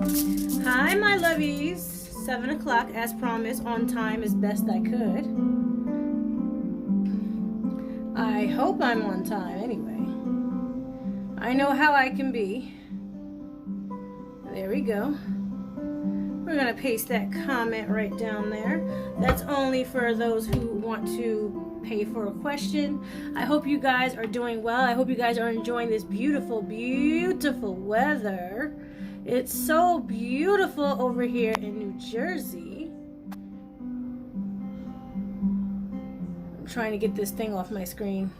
Hi, my lovies. 7 o'clock, as promised, on time as best I could. I hope I'm on time anyway. I know how I can be. There we go. We're going to paste that comment right down there. That's only for those who want to pay for a question. I hope you guys are doing well. I hope you guys are enjoying this beautiful, beautiful weather. It's so beautiful over here in New Jersey. I'm trying to get this thing off my screen.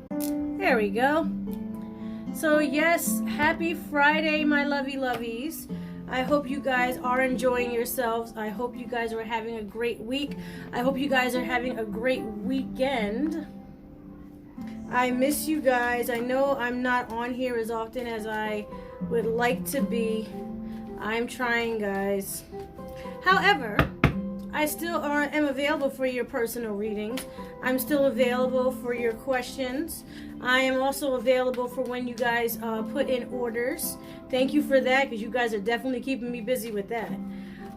There we go. So yes, happy Friday, my lovey lovies. I hope you guys are enjoying yourselves. I hope you guys are having a great week. I hope you guys are having a great weekend. I miss you guys. I know I'm not on here as often as I would like to be. I'm trying, guys. However, I still am available for your personal readings. I'm still available for your questions. I am also available for when you guys put in orders. Thank you for that, because you guys are definitely keeping me busy with that.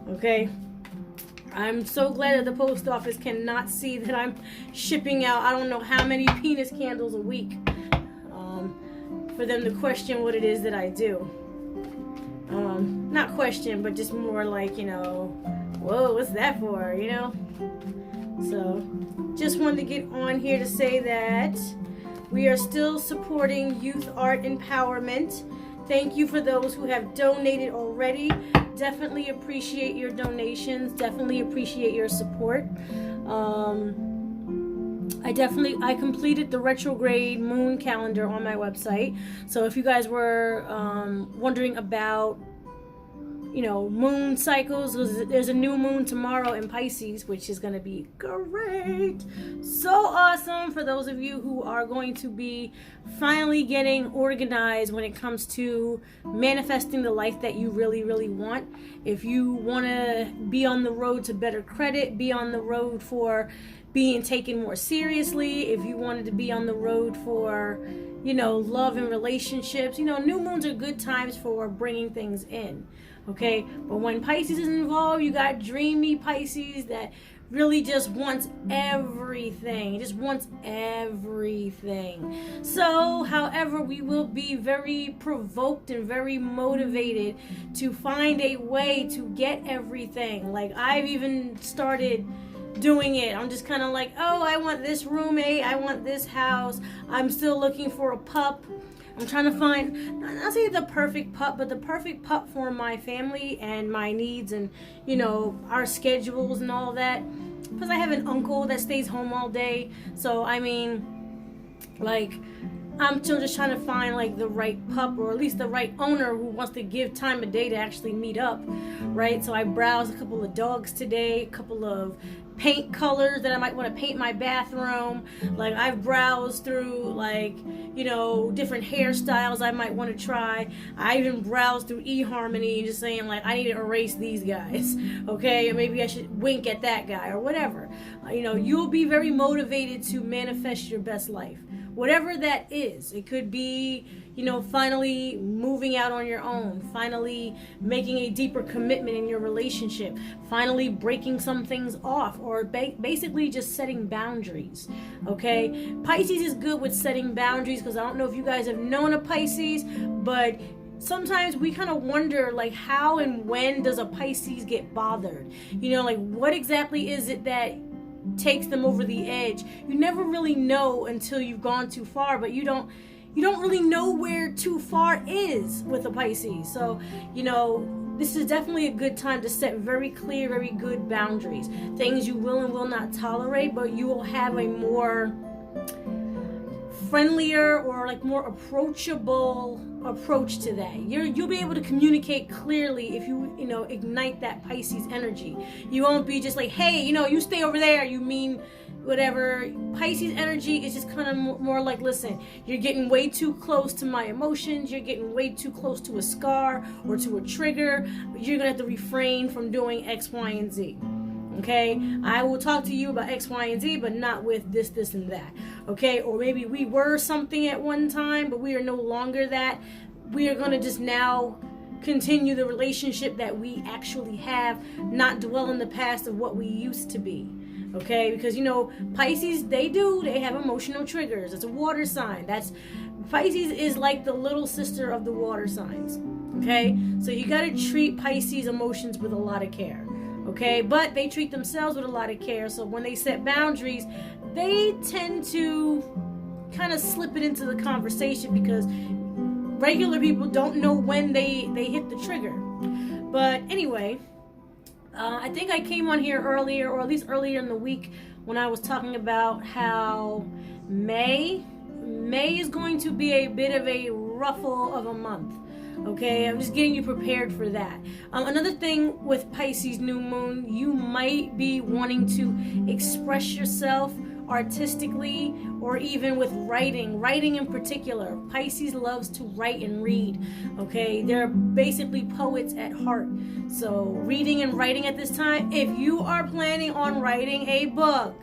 Okay? I'm so glad that the post office cannot see that I'm shipping out I don't know how many penis candles a week for them to question what it is that I do. Not question, but just more like, whoa, what's that for, So, just wanted to get on here to say that we are still supporting youth art empowerment. Thank you for those who have donated already. Definitely appreciate your donations. Definitely appreciate your support. I completed the retrograde moon calendar on my website. So if you guys were wondering about moon cycles, there's a new moon tomorrow in Pisces, which is going to be great. So awesome for those of you who are going to be finally getting organized when it comes to manifesting the life that you really, really want. If you want to be on the road to better credit, be on the road for being taken more seriously, if you wanted to be on the road for love and relationships, new moons are good times for bringing things in. Okay, but when Pisces is involved, you got dreamy Pisces that really just wants everything. It just wants everything. So, however, we will be very provoked and very motivated to find a way to get everything. Like, I've even started doing it. I'm just kind of like, oh, I want this roommate, I want this house, I'm still looking for a pup. I'm trying to find, not say the perfect pup, but the perfect pup for my family and my needs and, our schedules and all that. Because I have an uncle that stays home all day. So, I'm still just trying to find, the right pup, or at least the right owner who wants to give time of day to actually meet up, right? So I browsed a couple of dogs today, a couple of paint colors that I might want to paint my bathroom. I've browsed through different hairstyles I might want to try. I even browsed through eHarmony, just saying I need to erase these guys, okay? Or maybe I should wink at that guy or whatever. You'll be very motivated to manifest your best life. Whatever that is. It could be, finally moving out on your own, finally making a deeper commitment in your relationship, finally breaking some things off, or basically just setting boundaries, okay? Pisces is good with setting boundaries, because I don't know if you guys have known a Pisces, but sometimes we kind of wonder, how and when does a Pisces get bothered? What exactly is it that takes them over the edge? You never really know until you've gone too far, but you don't really know where too far is with a Pisces. So, this is definitely a good time to set very clear, very good boundaries. Things you will and will not tolerate, but you will have a more friendlier or more approachable approach to that. You'll be able to communicate clearly if you ignite that Pisces energy. You won't be just like, hey, you stay over there, you mean whatever. Pisces energy is just kind of more like, listen, you're getting way too close to my emotions, you're getting way too close to a scar or to a trigger. You're gonna have to refrain from doing X, Y, and Z. Okay, I will talk to you about X, Y, and Z, but not with this, this, and that. Okay, or maybe we were something at one time, but we are no longer that. We are going to just now continue the relationship that we actually have, not dwell in the past of what we used to be. Okay, because Pisces, they have emotional triggers. It's a water sign. Pisces is like the little sister of the water signs. Okay, so you got to treat Pisces emotions with a lot of care. Okay, but they treat themselves with a lot of care. So when they set boundaries, they tend to kind of slip it into the conversation, because regular people don't know when they hit the trigger. But anyway, I think I came on here earlier, or at least earlier in the week, when I was talking about how May is going to be a bit of a ruffle of a month. Okay, I'm just getting you prepared for that. Another thing with Pisces new moon, you might be wanting to express yourself artistically, or even with writing in particular. Pisces loves to write and read. Okay, they're basically poets at heart. So reading and writing at this time, if you are planning on writing a book,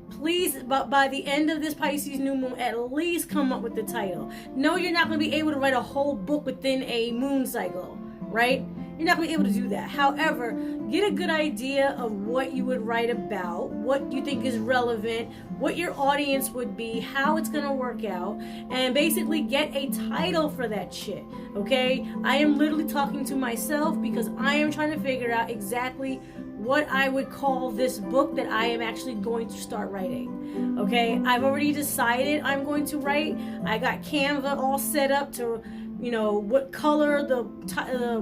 please, but by the end of this Pisces new moon, at least come up with the title. No, you're not going to be able to write a whole book within a moon cycle, right? You're not going to be able to do that. However, get a good idea of what you would write about, what you think is relevant, what your audience would be, how it's going to work out, and basically get a title for that shit, okay? I am literally talking to myself, because I am trying to figure out exactly what I would call this book that I am actually going to start writing, okay? I've already decided I'm going to write. I got Canva all set up to, what color the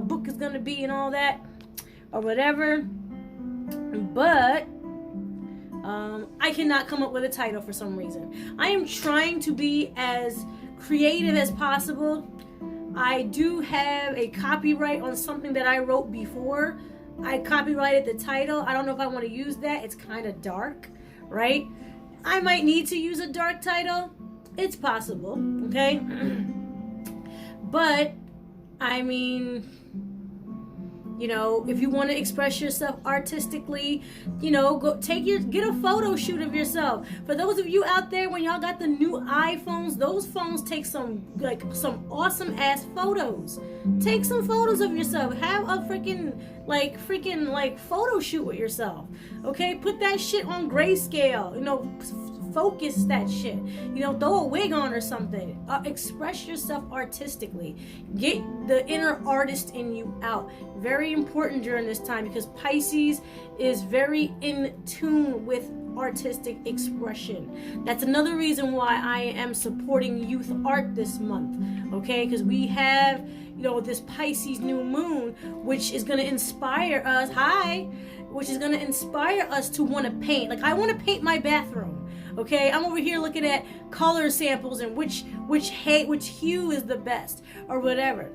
book is going to be and all that, or whatever. But I cannot come up with a title for some reason. I am trying to be as creative as possible. I do have a copyright on something that I wrote before. I copyrighted the title. I don't know if I want to use that. It's kind of dark, right? I might need to use a dark title. It's possible, okay? But, I mean, if you want to express yourself artistically, go get a photo shoot of yourself. For those of you out there, when y'all got the new iPhones, those phones take some awesome ass photos. Take some photos of yourself. Have a freaking photo shoot with yourself. Okay, put that shit on grayscale. Focus that shit. Throw a wig on or something. Express yourself artistically. Get the inner artist in you out. Very important during this time, because Pisces is very in tune with artistic expression. That's another reason why I am supporting youth art this month. Okay, because we have this Pisces new moon, which is going to inspire us. Which is going to inspire us to want to paint. Like, I want to paint my bathroom. Okay, I'm over here looking at color samples and which hue is the best or whatever.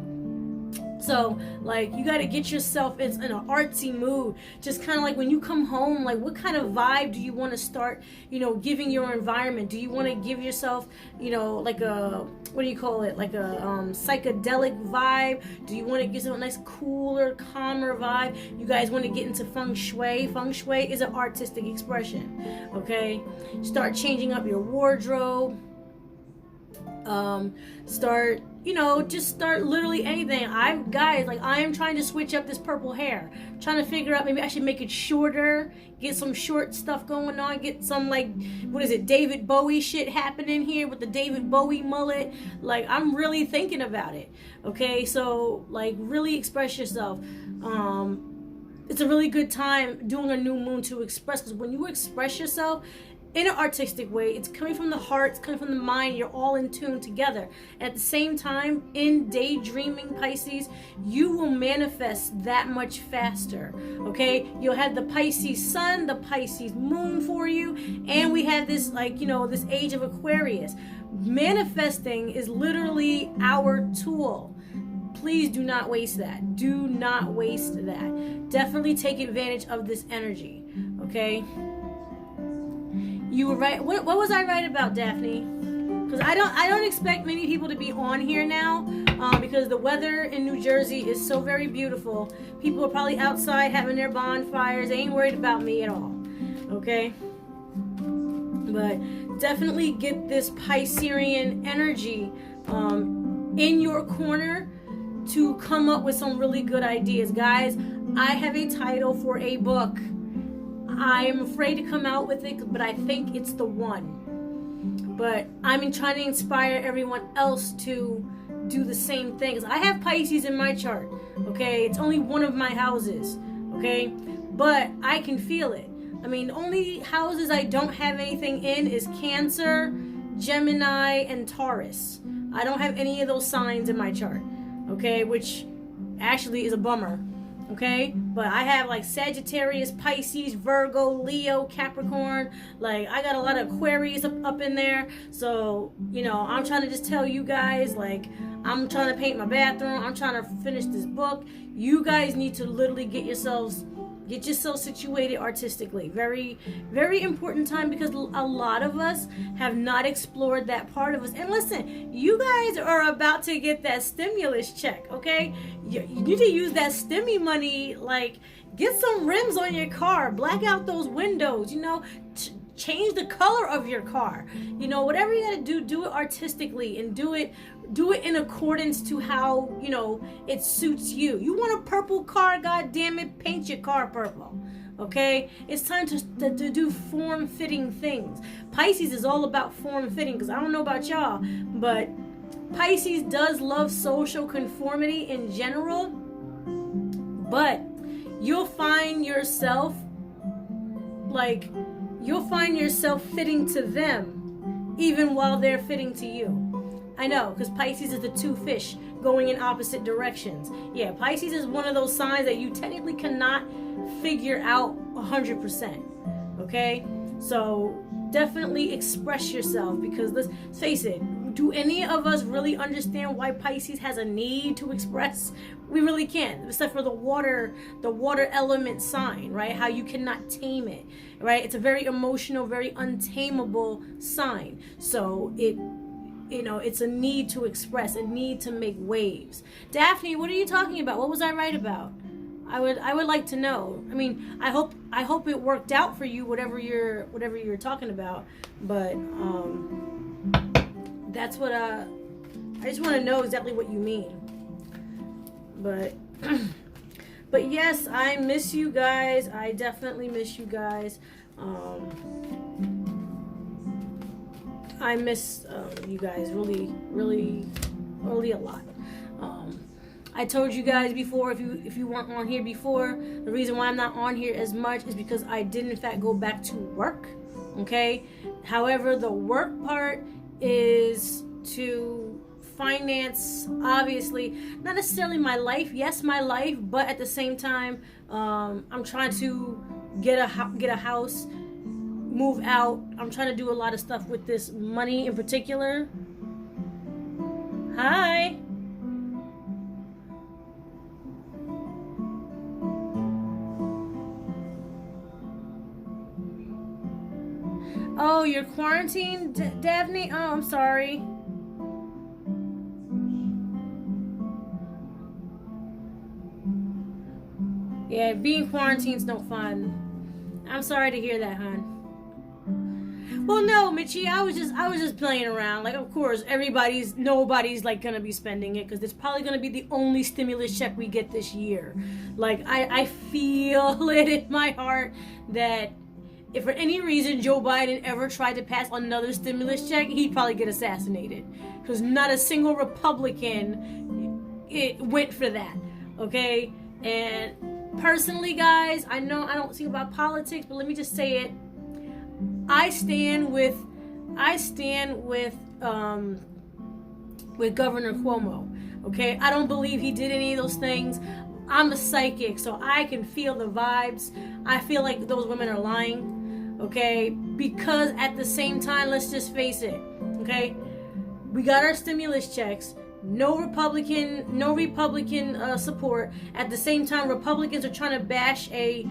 So, you got to get yourself in an artsy mood. Just kind of like when you come home, what kind of vibe do you want to start, giving your environment? Do you want to give yourself, like a, psychedelic vibe? Do you want to get a nice, cooler, calmer vibe? You guys want to get into feng shui? Feng shui is an artistic expression, okay? Start changing up your wardrobe. Just start literally anything. I am trying to switch up this purple hair. I'm trying to figure out, maybe I should make it shorter, get some short stuff going on, get some David Bowie shit happening here with the David Bowie mullet. I'm really thinking about it. Okay, so really express yourself. It's a really good time doing a new moon to express, because when you express yourself in an artistic way, it's coming from the heart, it's coming from the mind, you're all in tune together. And at the same time, in daydreaming Pisces, you will manifest that much faster, okay? You'll have the Pisces sun, the Pisces moon for you, and we have this, this age of Aquarius. Manifesting is literally our tool. Please do not waste that. Do not waste that. Definitely take advantage of this energy, okay? You were right. What was I right about, Daphne? Because I don't expect many people to be on here now, because the weather in New Jersey is so very beautiful. People are probably outside having their bonfires. They ain't worried about me at all. Okay? But definitely get this Piscean energy in your corner. to come up with some really good ideas. Guys, I have a title for a book. I am afraid to come out with it, but I think it's the one. But I'm trying to inspire everyone else to do the same things. I have Pisces in my chart, okay? It's only one of my houses, okay? But I can feel it. I mean, the only houses I don't have anything in is Cancer, Gemini, and Taurus. I don't have any of those signs in my chart, okay? Which actually is a bummer, okay? But I have like Sagittarius, Pisces, Virgo, Leo, Capricorn. Like, I got a lot of Aquarius up in there. So, you know, I'm trying to just tell you guys, like, I'm trying to paint my bathroom. I'm trying to finish this book. You guys need to literally get yourself situated artistically. Very, very important time, because a lot of us have not explored that part of us. And listen, you guys are about to get that stimulus check, okay? You need to use that stimmy money. Like, get some rims on your car, black out those windows, you know, change the color of your car. You know, whatever you gotta do it artistically, and do it in accordance to how, you know, it suits you. You want a purple car, god damn it, paint your car purple. Okay? It's time to do form-fitting things. Pisces is all about form-fitting, because I don't know about y'all, but Pisces does love social conformity in general, but you'll find yourself fitting to them even while they're fitting to you. I know, because Pisces is the two fish going in opposite directions. Yeah, Pisces is one of those signs that you technically cannot figure out 100%. Okay? So definitely express yourself, because let's face it, do any of us really understand why Pisces has a need to express? We really can't, except for the water element sign, right? How you cannot tame it, right? It's a very emotional, very untamable sign. So it's a need to express, a need to make waves. Daphne, what are you talking about? What was I right about? I would like to know. I mean, I hope it worked out for you, whatever you're talking about. But that's what I just want to know exactly what you mean. But yes, I miss you guys. I definitely miss you guys. I miss you guys really, really, really a lot. I told you guys before, if you weren't on here before, the reason why I'm not on here as much is because I did in fact go back to work. Okay. However, the work part is to finance, obviously, not necessarily my life. Yes, my life, but at the same time, I'm trying to get a house, move out. I'm trying to do a lot of stuff with this money in particular. Hi. Oh, you're quarantined, Daphne? Oh, I'm sorry. Yeah, being quarantine's no fun. I'm sorry to hear that, hon. Well, no, Mitchie, I was just playing around. Like, of course, nobody's like gonna be spending it, because it's probably gonna be the only stimulus check we get this year. Like, I feel it in my heart that if for any reason Joe Biden ever tried to pass another stimulus check, he'd probably get assassinated, because not a single Republican went for that. Okay, and personally, guys, I know I don't think about politics, but let me just say it. I stand with Governor Cuomo. Okay, I don't believe he did any of those things. I'm a psychic, so I can feel the vibes. I feel like those women are lying. Okay, because at the same time, let's just face it. Okay, we got our stimulus checks. No Republican support. At the same time, Republicans are trying to bash a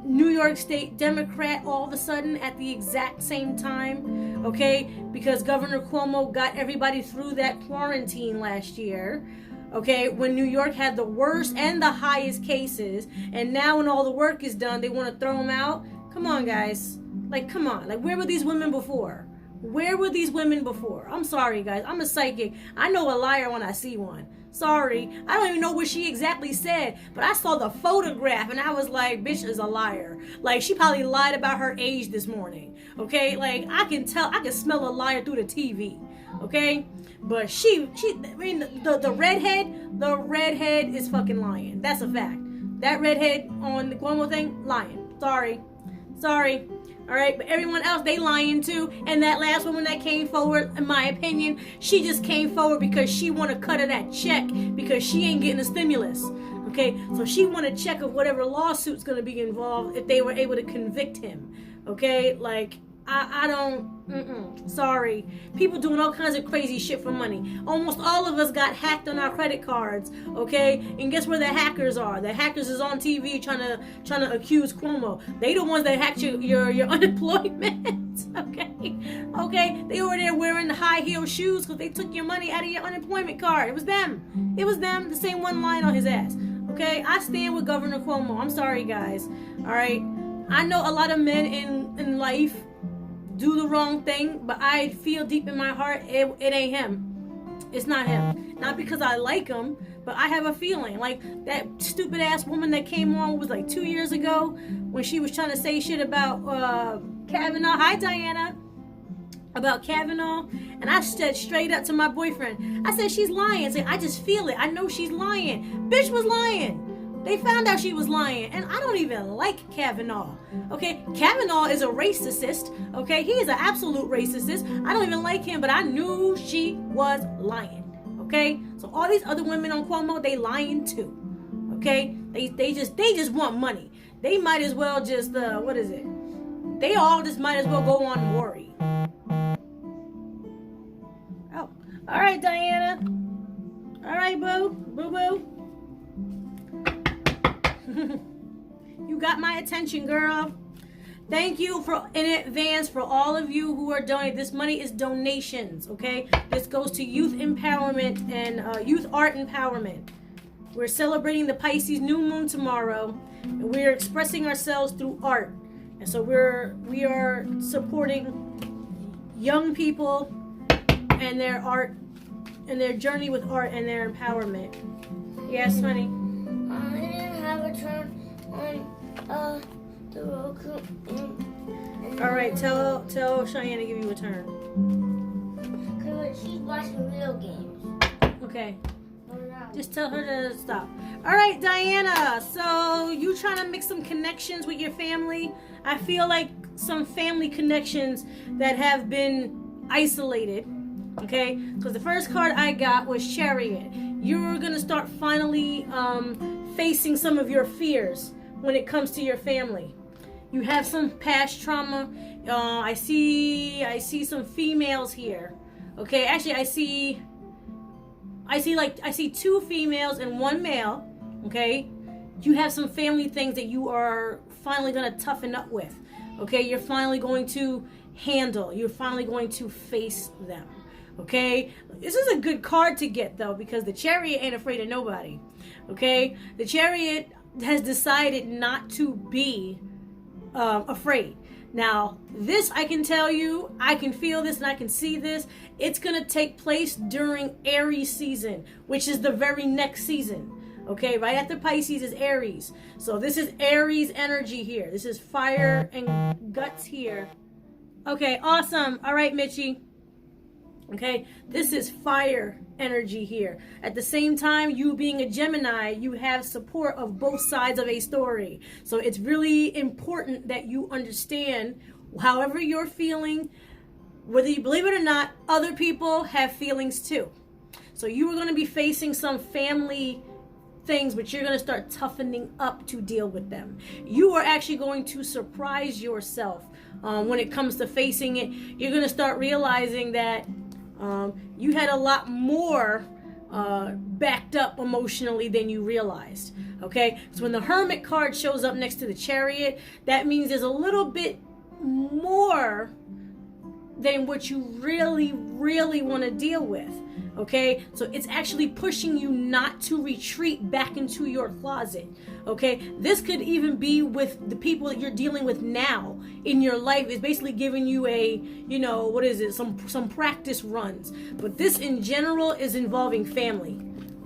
New York State Democrat all of a sudden at the exact same time, okay? Because Governor Cuomo got everybody through that quarantine last year, okay? When New York had the worst and the highest cases, and now when all the work is done, they want to throw them out. Come on, guys. Like, come on. Like, where were these women before? Where were these women before? I'm sorry, guys. I'm a psychic. I know a liar when I see one. Sorry. I don't even know what she exactly said, but I saw the photograph and I was like, bitch is a liar. Like, she probably lied about her age this morning. Okay? Like, I can smell a liar through the TV. Okay? But the redhead is fucking lying. That's a fact. That redhead on the Cuomo thing, lying. Sorry. All right, but everyone else, they lying too. And that last woman that came forward, in my opinion, she just came forward because she want to cut her that check because she ain't getting a stimulus. Okay, so she want a check of whatever lawsuit's going to be involved if they were able to convict him. Okay, like, I don't, sorry. People doing all kinds of crazy shit for money. Almost all of us got hacked on our credit cards, okay? And guess where the hackers are? The hackers is on TV trying to accuse Cuomo. They the ones that hacked your unemployment, okay? They were there wearing the high heel shoes because they took your money out of your unemployment card. It was them, the same one lying on his ass, okay? I stand with Governor Cuomo. I'm sorry, guys, all right? I know a lot of men in life do the wrong thing, but I feel deep in my heart it ain't him. It's not him. Not because I like him, but I have a feeling. Like that stupid ass woman that came on was like 2 years ago when she was trying to say shit about Kavanaugh. Hi, Diana. About Kavanaugh. And I said straight up to my boyfriend, I said, she's lying. I just feel it. I know she's lying. Bitch was lying. They found out she was lying, and I don't even like Kavanaugh. Okay, Kavanaugh is a racist. Okay, he is an absolute racist. I don't even like him, but I knew she was lying. Okay, so all these other women on Cuomo, they lying too. Okay, they just want money. They might as well just what is it? They all just might as well go on Maury. Oh, all right, Diana. All right, boo. You got my attention, girl. Thank you in advance for all of you who are donating. This money is donations, okay? This goes to youth empowerment and youth art empowerment. We're celebrating the Pisces new moon tomorrow, and we're expressing ourselves through art. And so we are supporting young people and their art and their journey with art and their empowerment. Yes, honey. I didn't have a turn on the Roku. All right, tell Cheyenne to give you a turn. Because she's watching video games. Okay. Just tell her to stop. All right, Diana. So you trying to make some connections with your family? I feel like some family connections that have been isolated. Okay, because the first card I got was Chariot. You're gonna start finally facing some of your fears when it comes to your family. You have some past trauma. I see some females here. Okay, actually I see 2 females and 1 male. Okay, you have some family things that you are finally gonna toughen up with. Okay, you're finally going to handle. You're finally going to face them. Okay, this is a good card to get though, because the Chariot ain't afraid of nobody. Okay, the Chariot has decided not to be afraid. Now, this I can tell you, I can feel this and I can see this. It's gonna take place during Aries season, which is the very next season. Okay, right after Pisces is Aries. So this is Aries energy here. This is fire and guts here. Okay, awesome. All right, Mitchie. Okay, this is fire energy here. At the same time, you being a Gemini, you have support of both sides of a story. So it's really important that you understand, however you're feeling, whether you believe it or not, other people have feelings too. So you are going to be facing some family things, but you're going to start toughening up to deal with them. You are actually going to surprise yourself when it comes to facing it. You're going to start realizing that you had a lot more backed up emotionally than you realized. Okay, so when the Hermit card shows up next to the Chariot, that means there's a little bit more than what you really want to deal with. Okay, so it's actually pushing you not to retreat back into your closet. Okay, this could even be with the people that you're dealing with now in your life. It's basically giving you a, some practice runs. But this in general is involving family.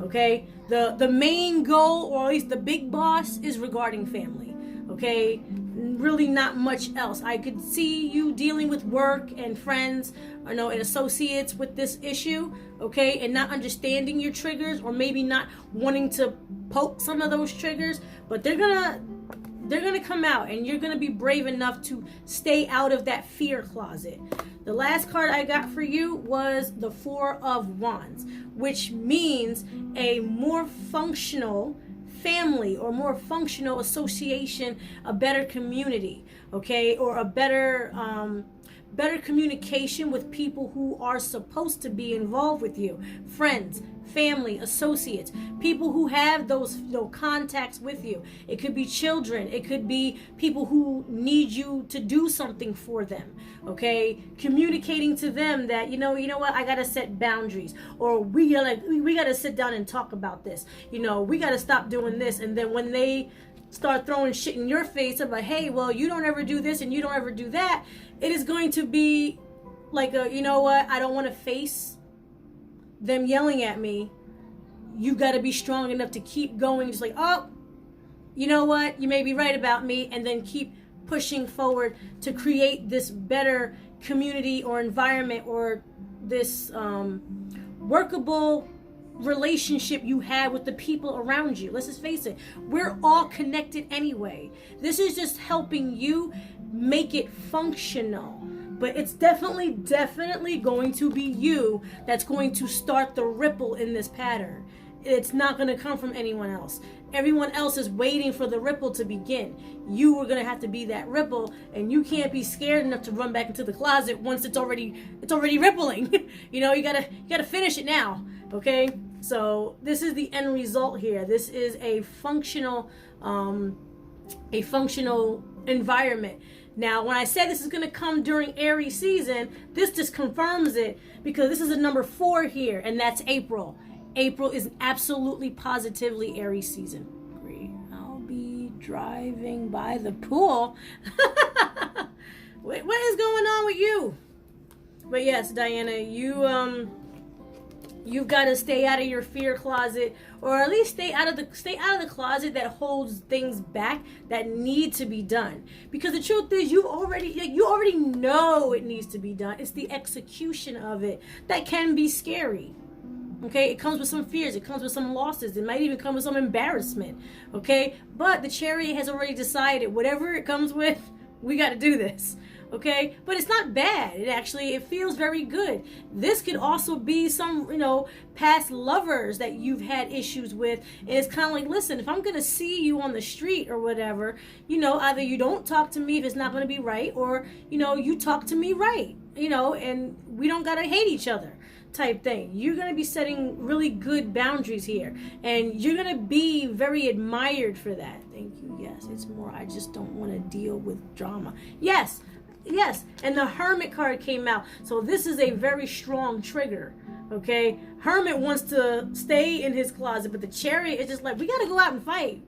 Okay, the main goal, or at least the big boss, is regarding family. Okay, really not much else. I could see you dealing with work and friends, and associates with this issue. Okay, and not understanding your triggers, or maybe not wanting to poke some of those triggers, but they're gonna come out, and you're gonna be brave enough to stay out of that fear closet. The last card I got for you was the Four of Wands, which means a more functional family, or more functional association, a better community, okay, or a better communication with people who are supposed to be involved with you, friends, family, associates, people who have those contacts with you. It could be children, it could be people who need you to do something for them, okay? Communicating to them that, you know what, I gotta set boundaries, or we gotta sit down and talk about this, we gotta stop doing this. And then when they start throwing shit in your face, I'm like, hey, well, you don't ever do this and you don't ever do that, it is going to be like I don't want to face them yelling at me. You got to be strong enough to keep going, just like, oh, you know what, you may be right about me, and then keep pushing forward to create this better community or environment, or this workable relationship you have with the people around you. Let's just face it, we're all connected anyway. This is just helping you make it functional. But it's definitely going to be you that's going to start the ripple in this pattern. It's not going to come from anyone else. Everyone else is waiting for the ripple to begin. You are going to have to be that ripple, and you can't be scared enough to run back into the closet once it's already rippling. You gotta finish it now. Okay, so this is the end result here. This is a functional environment. Now, when I said this is going to come during Aries season, this just confirms it, because this is a number 4 here, and that's April. April is absolutely positively Aries season. Great. I'll be driving by the pool. What is going on with you? But yes, Diana, you've got to stay out of your fear closet, or at least stay out of the closet that holds things back that need to be done. Because the truth is, you already know it needs to be done. It's the execution of it that can be scary. Okay, it comes with some fears, it comes with some losses, it might even come with some embarrassment. Okay, but the Chariot has already decided, whatever it comes with, we got to do this. Okay, but it's not bad. It feels very good. This could also be some, past lovers that you've had issues with. And it's kind of like, listen, if I'm going to see you on the street or whatever, either you don't talk to me if it's not going to be right, or, you talk to me right, and we don't got to hate each other type thing. You're going to be setting really good boundaries here, and you're going to be very admired for that. Thank you. Yes, it's more, I just don't want to deal with drama. Yes, and the Hermit card came out. So this is a very strong trigger, okay? Hermit wants to stay in his closet, but the Chariot is just like, we got to go out and fight.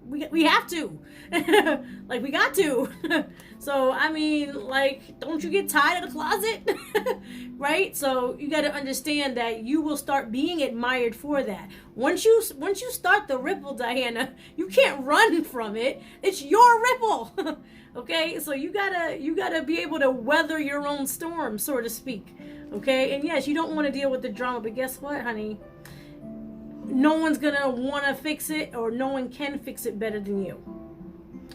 We have to. We got to. So, don't you get tired of the closet? Right? So you got to understand that you will start being admired for that. Once you start the ripple, Diana, you can't run from it. It's your ripple. Okay? So you gotta be able to weather your own storm, so to speak. Okay? And yes, you don't want to deal with the drama, but guess what, honey? No one's gonna want to fix it, or no one can fix it better than you.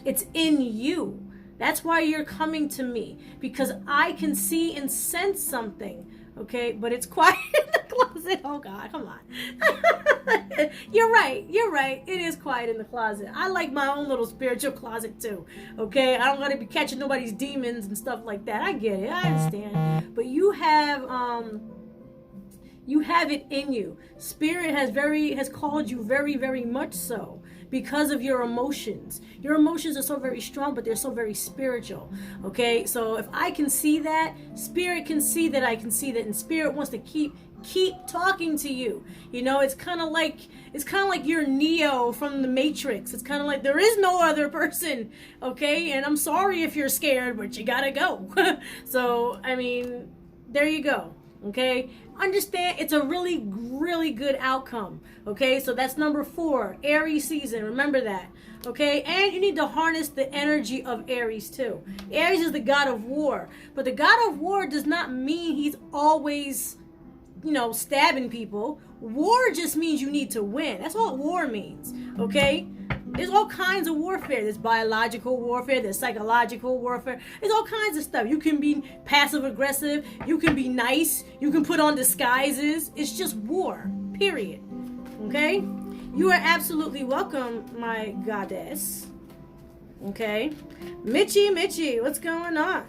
It's in you. That's why you're coming to me, because I can see and sense something. Okay, but it's quiet in the closet. Oh God, come on. You're right. It is quiet in the closet. I like my own little spiritual closet too. Okay, I don't gotta be catching nobody's demons and stuff like that. I get it. I understand. But you have it in you. Spirit has called you very, very much so, because of your emotions. Your emotions are so very strong, but they're so very spiritual. Okay, so if I can see that, Spirit can see that I can see that, and Spirit wants to keep talking to you. It's kind of like you're Neo from the Matrix. It's kind of like there is no other person. Okay, and I'm sorry if you're scared, but you gotta go. So there you go. Okay, understand it's a really, really good outcome. Okay, so that's number 4, Aries season. Remember that. Okay, and you need to harness the energy of Aries too. Aries is the god of war, but the god of war does not mean he's always, stabbing people. War just means you need to win. That's all war means. Okay, there's all kinds of warfare. There's biological warfare, there's psychological warfare, there's all kinds of stuff. You can be passive aggressive, you can be nice, you can put on disguises. It's just war, period. Okay, you are absolutely welcome, my goddess. Okay, Mitchie, what's going on?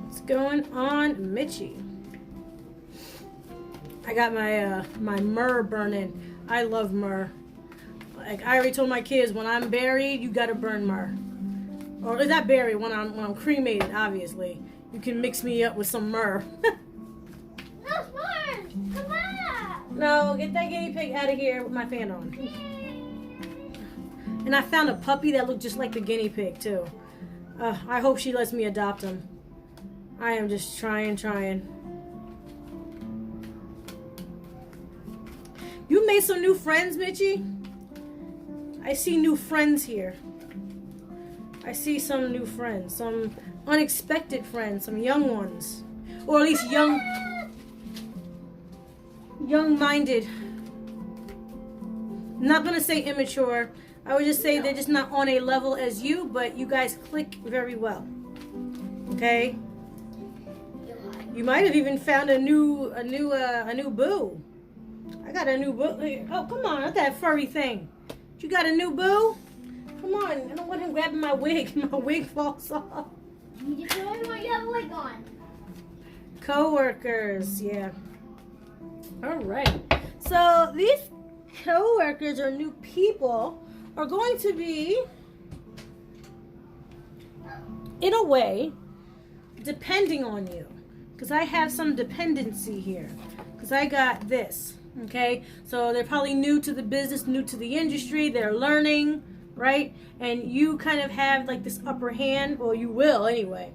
What's going on, Mitchie? I got my myrrh burning. I love myrrh. Like I already told my kids, when I'm buried, you gotta burn myrrh. Or is that buried? When I'm cremated, obviously, you can mix me up with some myrrh. No, Spark! Come on! No, get that guinea pig out of here with my fan on. And I found a puppy that looked just like the guinea pig too. I hope she lets me adopt him. I am just trying. You made some new friends, Mitchie? I see new friends here. I see some new friends, some unexpected friends, some young ones. Or at least young-minded. Not gonna say immature. I would just say they're just not on a level as you, but you guys click very well. Okay? You might have even found a new boo. I got a new boo. Oh, come on, not that furry thing. You got a new boo? Come on, I don't want him grabbing my wig. My wig falls off. You just only want you have a wig on. Co-workers, yeah. All right. So these co-workers or new people are going to be, in a way, depending on you. Because I have some dependency here. Because I got this. Okay, so they're probably new to the business, new to the industry, they're learning, right? And you kind of have like this upper hand, or you will anyway.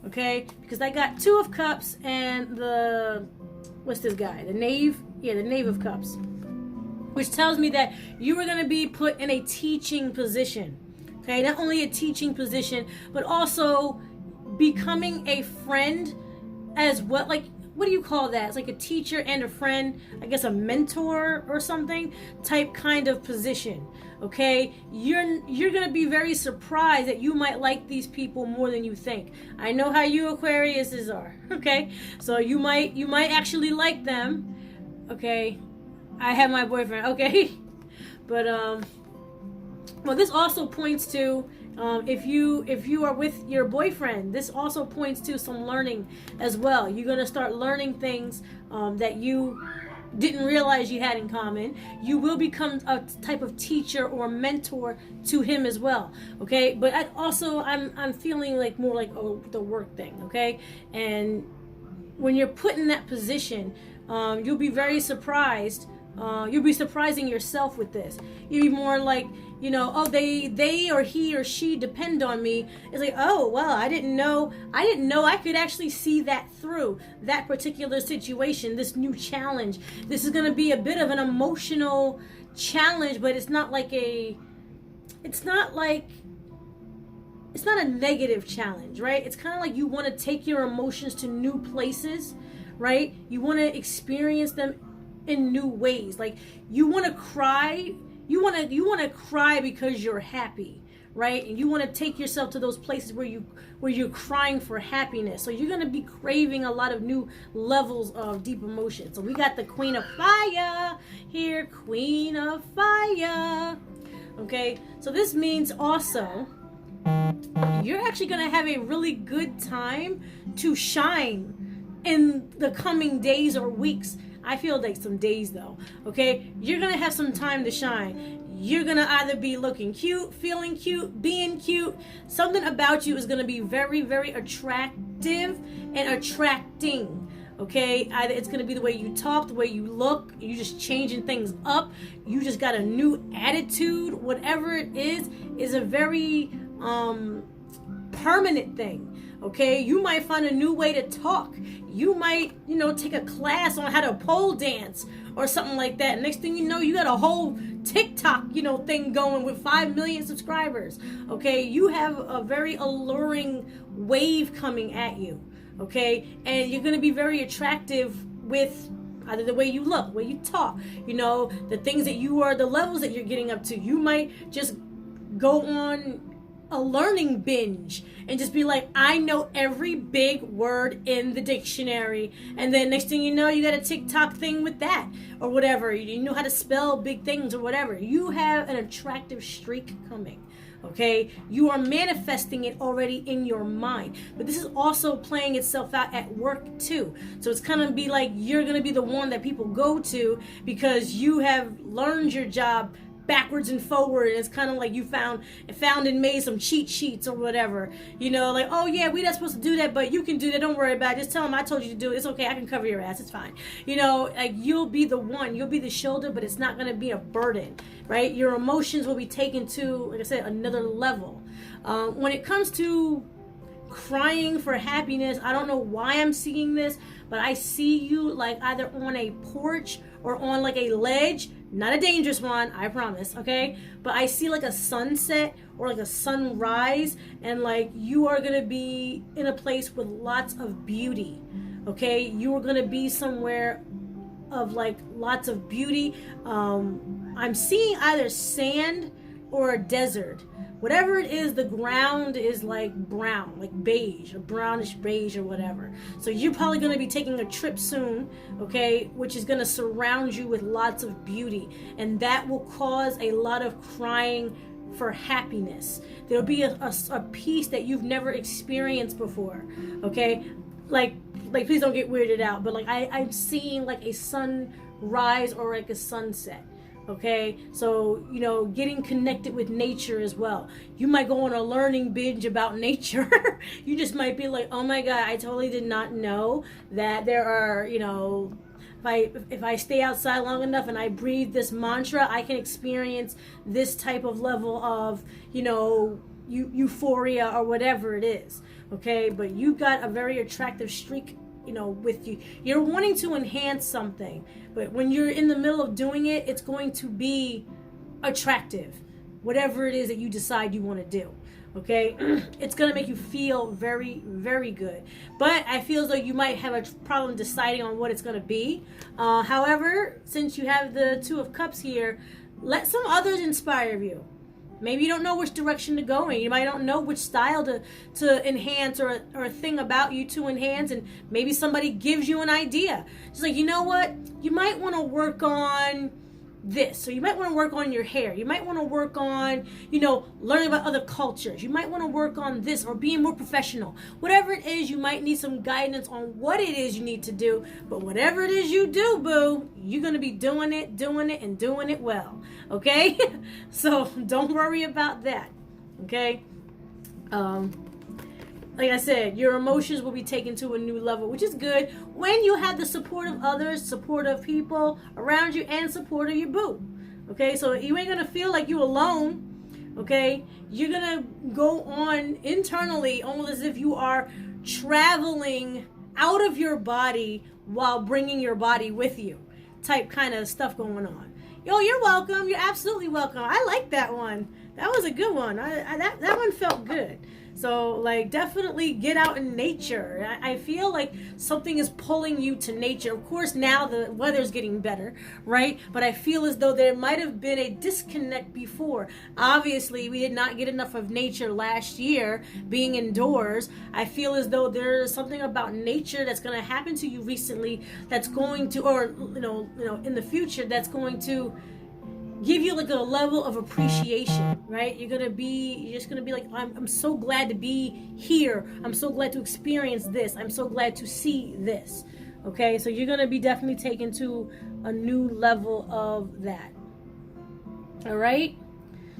Okay, because I got 2 of Cups and what's this guy? The Knave? Yeah, the Knave of Cups. Which tells me that you are going to be put in a teaching position. Okay, not only a teaching position, but also becoming a friend as well. Like, what do you call that? It's like a teacher and a friend, I guess a mentor or something type kind of position. Okay, you're gonna be very surprised that you might like these people more than you think. I know how you Aquariuses are. Okay, so you might actually like them. Okay, I have my boyfriend. Okay, but well, this also points to if you are with your boyfriend, this also points to some learning as well. You're gonna start learning things that you didn't realize you had in common. You will become a type of teacher or mentor to him as well. Okay, but I'm feeling like more like the work thing. Okay, and when you're put in that position, you'll be very surprised. You'll be surprising yourself with this. You'll be more like, oh, they or he or she depend on me. It's like, oh, well, I didn't know I could actually see that through that particular situation, this new challenge. This is going to be a bit of an emotional challenge, but it's not a negative challenge, right? It's kind of like you want to take your emotions to new places, right? You want to experience them in new ways. Like you want to cry, you want to cry because you're happy, right? And you want to take yourself to those places where you're crying for happiness. So you're going to be craving a lot of new levels of deep emotion. So we got the Queen of Fire here, Queen of Fire. Okay, so this means also you're actually going to have a really good time to shine in the coming days or weeks. I feel like some days though, okay? You're going to have some time to shine. You're going to either be looking cute, feeling cute, being cute. Something about you is going to be very, very attractive and attracting, okay? Either it's going to be the way you talk, the way you look, you're just changing things up. You just got a new attitude. Whatever it is a very permanent thing. Okay, you might find a new way to talk. You might, take a class on how to pole dance or something like that. Next thing you know, you got a whole TikTok, thing going with 5 million subscribers. Okay, you have a very alluring wave coming at you. Okay, and you're going to be very attractive with either the way you look, the way you talk, the things that you are, the levels that you're getting up to. You might just go on a learning binge and just be like, I know every big word in the dictionary, and then next thing you know, you got a TikTok thing with that or whatever. You know how to spell big things or whatever. You have an attractive streak coming. Okay, you are manifesting it already in your mind, but this is also playing itself out at work too. So it's kind of be like you're going to be the one that people go to because you have learned your job backwards and forward. It's kind of like you found and made some cheat sheets or whatever, like, oh yeah, we're not supposed to do that, but you can do that, don't worry about it, just tell them I told you to do it, it's okay, I can cover your ass, it's fine. Like, you'll be the one, you'll be the shoulder, but it's not going to be a burden, right? Your emotions will be taken to, like I said, another level. When it comes to crying for happiness, I don't know why I'm seeing this, but I see you like either on a porch or on like a ledge, not a dangerous one, I promise, okay? But I see like a sunset or like a sunrise, and like you are gonna be in a place with lots of beauty, okay? You are gonna be somewhere of like lots of beauty. I'm seeing either sand or a desert. Whatever it is, the ground is like brown, like beige, or brownish beige or whatever. So you're probably going to be taking a trip soon, okay, which is going to surround you with lots of beauty. And that will cause a lot of crying for happiness. There'll be a peace that you've never experienced before, okay? Like please don't get weirded out, but like I'm seeing like a sunrise or like a sunset. Okay, so getting connected with nature as well. You might go on a learning binge about nature. You just might be like, oh my god, I totally did not know that there are, if I stay outside long enough and I breathe this mantra, I can experience this type of level of euphoria or whatever it is. Okay, but you got a very attractive streak with you. You're wanting to enhance something, but when you're in the middle of doing it, it's going to be attractive, whatever it is that you decide you want to do. Okay, it's going to make you feel very, very good, but I feel as though you might have a problem deciding on what it's going to be. However, since you have the Two of Cups here, let some others inspire you. Maybe you don't know which direction to go in. You might don't know which style to enhance or a thing about you to enhance, and maybe somebody gives you an idea. Just like, you know what? You might want to work on this. So you might want to work on your hair. You might want to work on, learning about other cultures. You might want to work on this or being more professional. Whatever it is, you might need some guidance on what it is you need to do. But whatever it is you do, boo, you're going to be doing it, and doing it well. Okay? So don't worry about that. Okay? Like I said, your emotions will be taken to a new level, which is good when you have the support of others, support of people around you, and support of your boo. Okay, so you ain't gonna feel like you alone. Okay, you're gonna go on internally almost as if you are traveling out of your body while bringing your body with you, type kind of stuff going on. Yo, you're welcome. You're absolutely welcome. I like that one. That was a good one. That one felt good. So, like, definitely get out in nature. I feel like something is pulling you to nature. Of course, now the weather's getting better, right? But I feel as though there might have been a disconnect before. Obviously, we did not get enough of nature last year, being indoors. I feel as though there's something about nature that's going to happen to you recently that's going to, or, in the future, that's going to give you like a level of appreciation, right? You're just gonna be like, I'm so glad to be here. I'm so glad to experience this. I'm so glad to see this. Okay, so you're gonna be definitely taken to a new level of that. All right.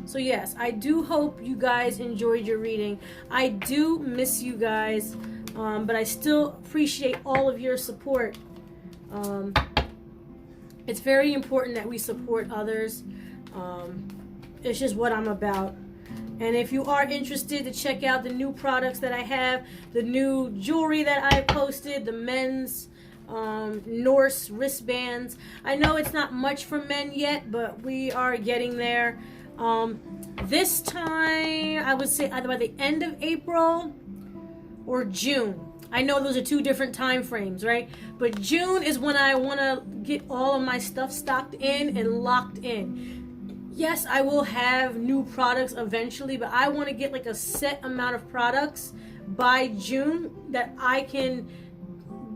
So yes, I do hope you guys enjoyed your reading. I do miss you guys, but I still appreciate all of your support. It's very important that we support others. It's just what I'm about. And if you are interested to check out the new products that I have, the new jewelry that I posted, the men's Norse wristbands. I know it's not much for men yet, but we are getting there. This time, I would say either by the end of April or June. I know those are two different time frames, right? But June is when I want to get all of my stuff stocked in and locked in. Yes, I will have new products eventually, but I want to get like a set amount of products by June that I can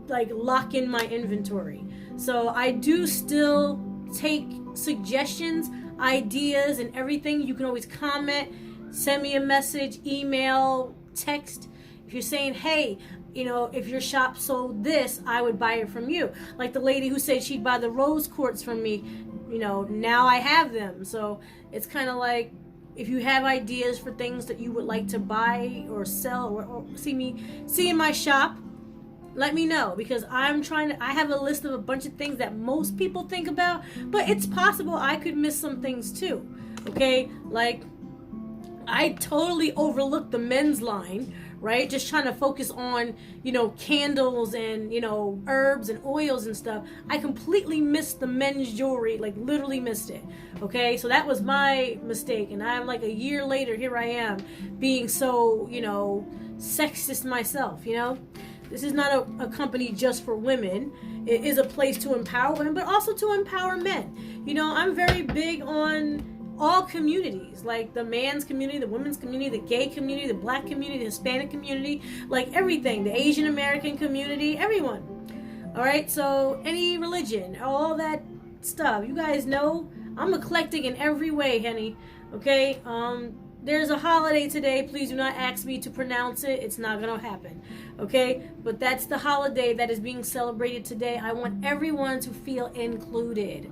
like lock in my inventory. So I do still take suggestions, ideas, and everything. You can always comment, send me a message, email, text. If you're saying, hey, you know, if your shop sold this, I would buy it from you. Like the lady who said she'd buy the rose quartz from me, you know, now I have them. So it's kind of like, if you have ideas for things that you would like to buy or sell or see in my shop, let me know, because I have a list of a bunch of things that most people think about, but it's possible I could miss some things too. Okay, like I totally overlooked the men's line, right? Just trying to focus on, you know, candles and, you know, herbs and oils and stuff. I completely missed the men's jewelry, like literally missed it. Okay, so that was my mistake, and I'm like a year later, here I am being so, you know, sexist myself, you know. This is not a company just for women. It is a place to empower women, but also to empower men. You know, I'm very big on all communities, like the man's community, the women's community, the gay community, the black community, the Hispanic community, like everything, the Asian American community, everyone. All right, so any religion, all that stuff. You guys know I'm eclectic in every way, honey. Okay, there's a holiday today. Please do not ask me to pronounce it. It's not going to happen. Okay? But that's the holiday that is being celebrated today. I want everyone to feel included.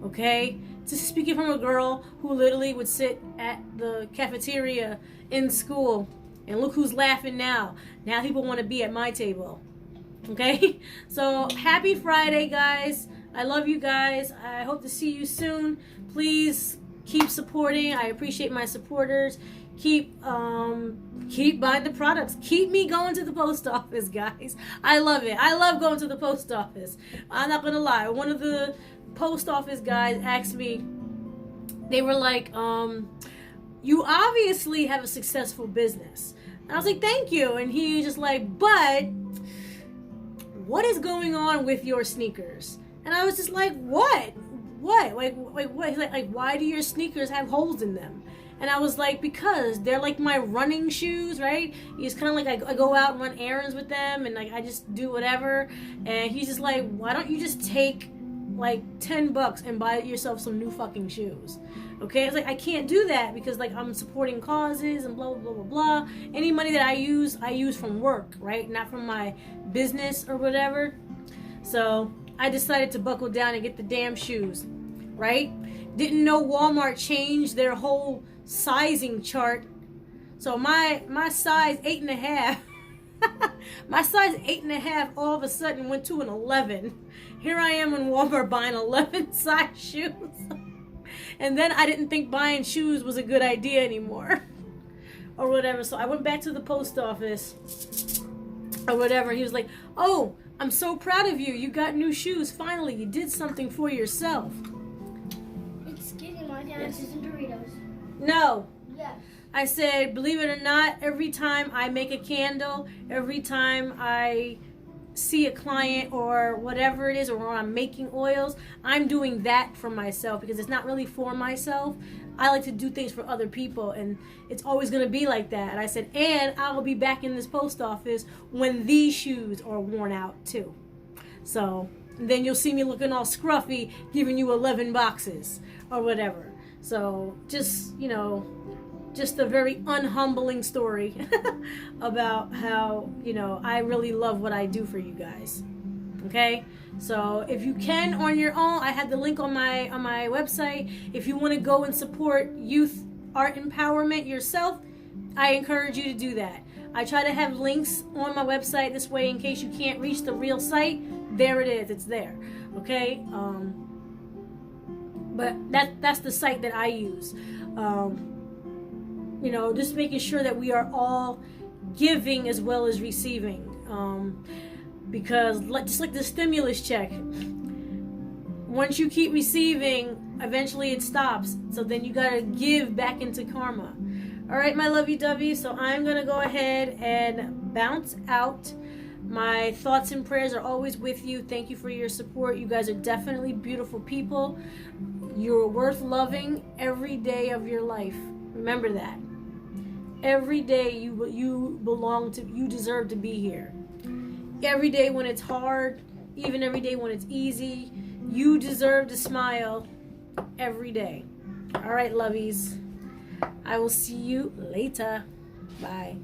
Okay? Just speaking from a girl who literally would sit at the cafeteria in school. And look who's laughing now. Now people want to be at my table. Okay? So, happy Friday, guys. I love you guys. I hope to see you soon. Please keep supporting. I appreciate my supporters. Keep buying the products. Keep me going to the post office, guys. I love it. I love going to the post office. I'm not gonna lie. One of the post office guys asked me, they were like, you obviously have a successful business. And I was like, thank you. And he was just like, but what is going on with your sneakers? And I was just like, what? What? Like what? He's like, why do your sneakers have holes in them? And I was like, because they're like my running shoes, right? He's kind of like, I go out and run errands with them, and like I just do whatever. And he's just like, why don't you just take like $10 and buy yourself some new fucking shoes? Okay, it's like, I can't do that because like I'm supporting causes and blah blah blah blah. Any money that I use from work, right? Not from my business or whatever. So I decided to buckle down and get the damn shoes, right? Didn't know Walmart changed their whole sizing chart. So my size 8.5, my size 8.5 all of a sudden went to an 11. Here I am in Walmart buying 11 size shoes. And then I didn't think buying shoes was a good idea anymore. Or whatever. So I went back to the post office or whatever. He was like, oh, I'm so proud of you. You got new shoes. Finally, you did something for yourself. It's getting my dad's and Doritos. No. Yes. I said, believe it or not, every time I make a candle, every time I see a client or whatever it is, or when I'm making oils, I'm doing that for myself because it's not really for myself. I like to do things for other people, and it's always going to be like that. And I said, and I will be back in this post office when these shoes are worn out too. So then you'll see me looking all scruffy, giving you 11 boxes or whatever. So just, you know, just a very unhumbling story about how, you know, I really love what I do for you guys. Okay? So if you can on your own, I have the link on my website. If you want to go and support youth art empowerment yourself, I encourage you to do that. I try to have links on my website this way in case you can't reach the real site. There it is. It's there. Okay? But that's the site that I use. just making sure that we are all giving as well as receiving. Because just like the stimulus check, once you keep receiving, eventually it stops. So then you gotta give back into karma. All right, my lovey-dovey. So I'm gonna go ahead and bounce out. My thoughts and prayers are always with you. Thank you for your support. You guys are definitely beautiful people. You're worth loving every day of your life. Remember that. Every day you belong to, you deserve to be here. Every day when it's hard, even every day when it's easy, you deserve to smile every day. All right, lovies. I will see you later. Bye.